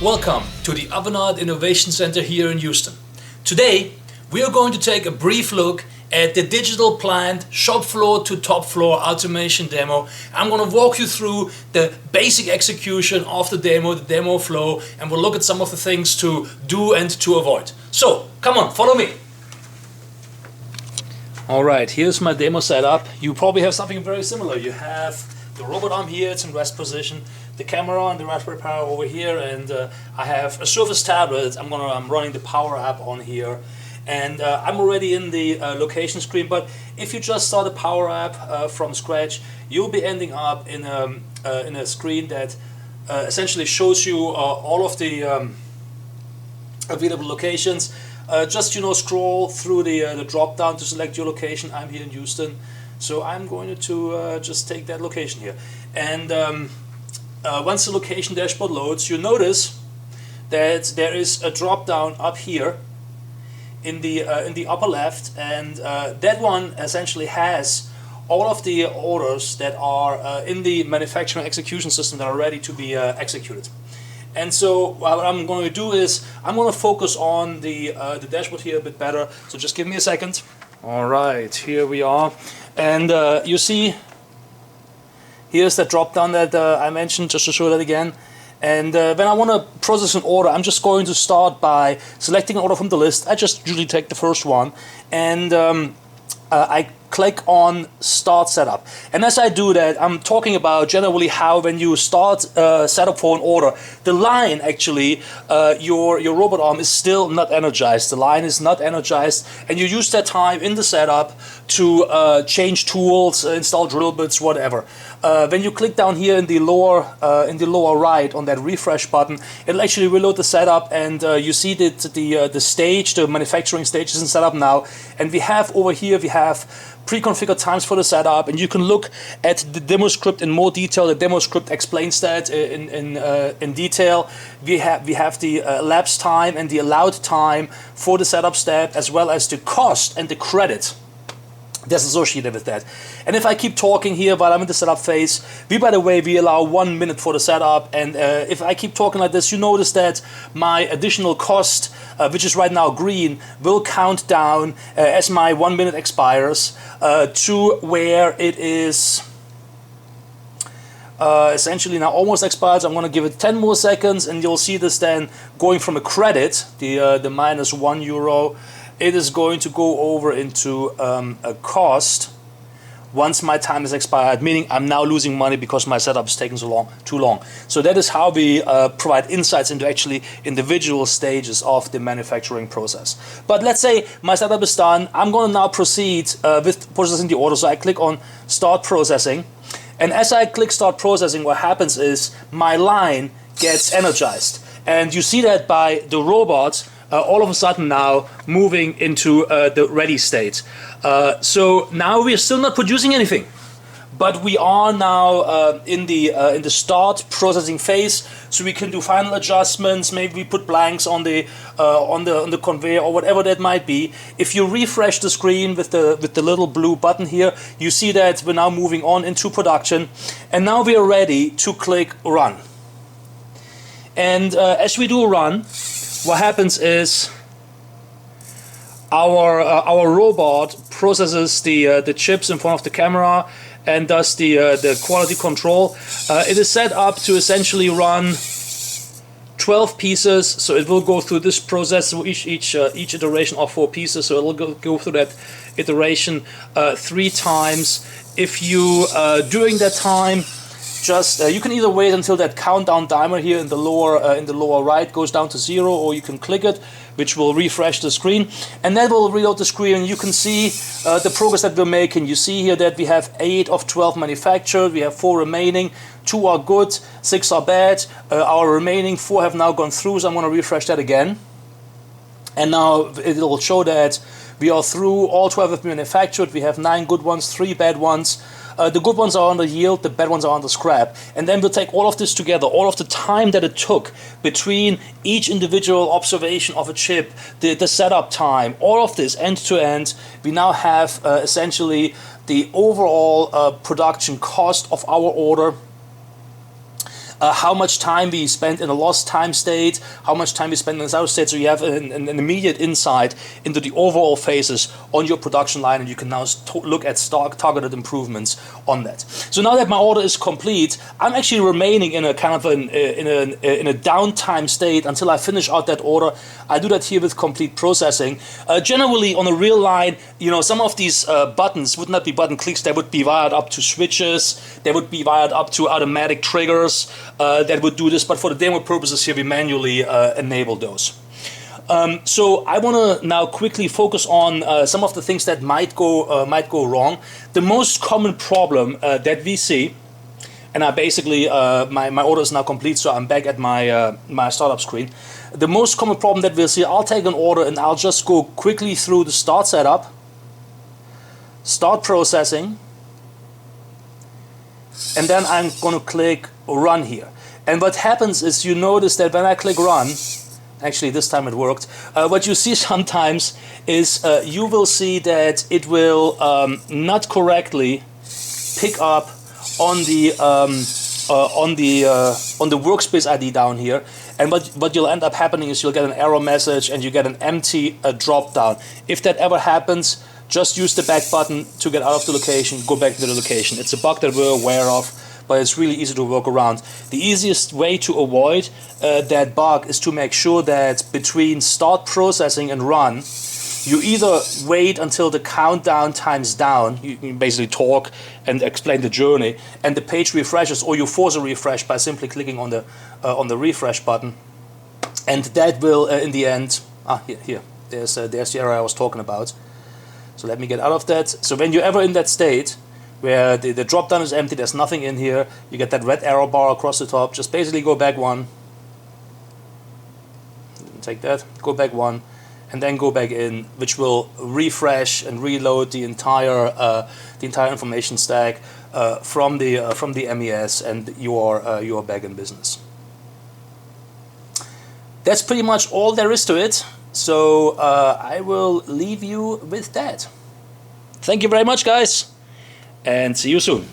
Welcome to the Avanade Innovation Center here in Houston. Today we are going to take a brief look at the digital plant Shopfloor to Topfloor automation demo. I'm going to walk you through the basic execution of the demo flow, and we'll look at some of the things to do and to avoid. So come on, follow me. Alright, here's my demo setup. You probably have something very similar. You have the robot arm here, it's in rest position, the camera and the Raspberry Pi over here, and I have a Surface tablet. I'm running the power app on here, and I'm already in the location screen. But if you just start the power app from scratch, you'll be ending up in a screen that essentially shows you all of the available locations. Just scroll through the drop down to select your location. I'm here in Houston, so I'm going to just take that location here. And once the location dashboard loads, you notice that there is a drop down up here in the upper left, and that one essentially has all of the orders that are in the manufacturing execution system that are ready to be executed. And so what I'm going to do is I'm going to focus on the dashboard here a bit better. So just give me a second. All right, here we are, and you see here's that drop down that I mentioned, just to show that again. And when I want to process an order, I'm just going to start by selecting an order from the list. I just usually take the first one, and I click on Start Setup. And as I do that, I'm talking about generally how when you start setup for an order, the line actually, your robot arm is still not energized. The line is not energized, and you use that time in the setup to change tools, install drill bits, whatever. When you click down here in the lower right on that refresh button, it'll actually reload the setup, and you see that the stage, the manufacturing stage is in setup now. And we have over here, we have pre-configured times for the setup, and you can look at the demo script in more detail. The demo script explains that in detail. We have the elapsed time and the allowed time for the setup step, as well as the cost and the credit that's associated with that. And if I keep talking here while I'm in the setup phase, by the way, we allow 1 minute for the setup, and if I keep talking like this, you notice that my additional cost, which is right now green, will count down as my 1 minute expires to where it is essentially now almost expired. So I'm going to give it 10 more seconds, and you'll see this then going from a credit, the minus €1, it is going to go over into a cost once my time is expired, meaning I'm now losing money because my setup is taking too long. So that is how we provide insights into actually individual stages of the manufacturing process. But let's say my setup is done. I'm going to now proceed with processing the order. So I click on Start Processing. And as I click Start Processing, what happens is my line gets energized. And you see that by the robot all of a sudden now moving into the ready state. So now we are still not producing anything, but we are now in the start processing phase. So we can do final adjustments. Maybe we put blanks on the conveyor or whatever that might be. If you refresh the screen with the little blue button here, you see that we're now moving on into production, and now we are ready to click Run. And as we do Run, what happens is our robot processes the chips in front of the camera and does the quality control. It is set up to essentially run 12 pieces, so it will go through this process. So each iteration of 4 pieces, so it will go through that iteration 3 times. If you during that time, just you can either wait until that countdown timer here in the lower right goes down to 0, or you can click it, which will refresh the screen, and that will reload the screen, and you can see the progress that we're making. You see here that we have 8 of 12 manufactured, we have 4 remaining, 2 are good, 6 are bad. Our remaining 4 have now gone through, so I'm going to refresh that again, and now it will show that we are through. All 12 have been manufactured. We have 9 good ones, 3 bad ones. The good ones are under yield, the bad ones are under scrap. And then we'll take all of this together, all of the time that it took between each individual observation of a chip, the setup time, all of this end to end. We now have essentially the overall production cost of our order how much time we spent in a lost time state, how much time we spent in a out state, so you have an immediate insight into the overall phases on your production line, and you can now look at targeted improvements on that. So now that my order is complete, I'm actually remaining in a kind of in a downtime state until I finish out that order. I do that here with complete processing. Generally, on a real line, you know, some of these buttons would not be button clicks. They would be wired up to switches. They would be wired up to automatic triggers that would do this. But for the demo purposes here, we manually enable those. So I want to now quickly focus on some of the things that might go wrong. The most common problem that we see, and I basically my order is now complete, so I'm back at my my startup screen. The most common problem that we'll see, I'll take an order and I'll just go quickly through the start setup, start processing, and then I'm going to click run here. And what happens is, you notice that when I click run, actually this time it worked, what you see sometimes is you will see that it will not correctly pick up on the workspace ID down here. And what you'll end up happening is you'll get an error message and you get an empty drop down. If that ever happens, just use the back button to get out of the location, go back to the location. It's a bug that we're aware of, but it's really easy to work around. The easiest way to avoid that bug is to make sure that between start processing and run, you either wait until the countdown times down, you basically talk and explain the journey, and the page refreshes, or you force a refresh by simply clicking on the refresh button, and that will in the end, there's the error I was talking about. So let me get out of that. So when you're ever in that state where the drop down is empty, there's nothing in here, you get that red arrow bar across the top, just basically go back one, take that, go back one, and then go back in, which will refresh and reload the entire information stack from the MES, and you are back in business. That's pretty much all there is to it. So I will leave you with that. Thank you very much, guys, and see you soon.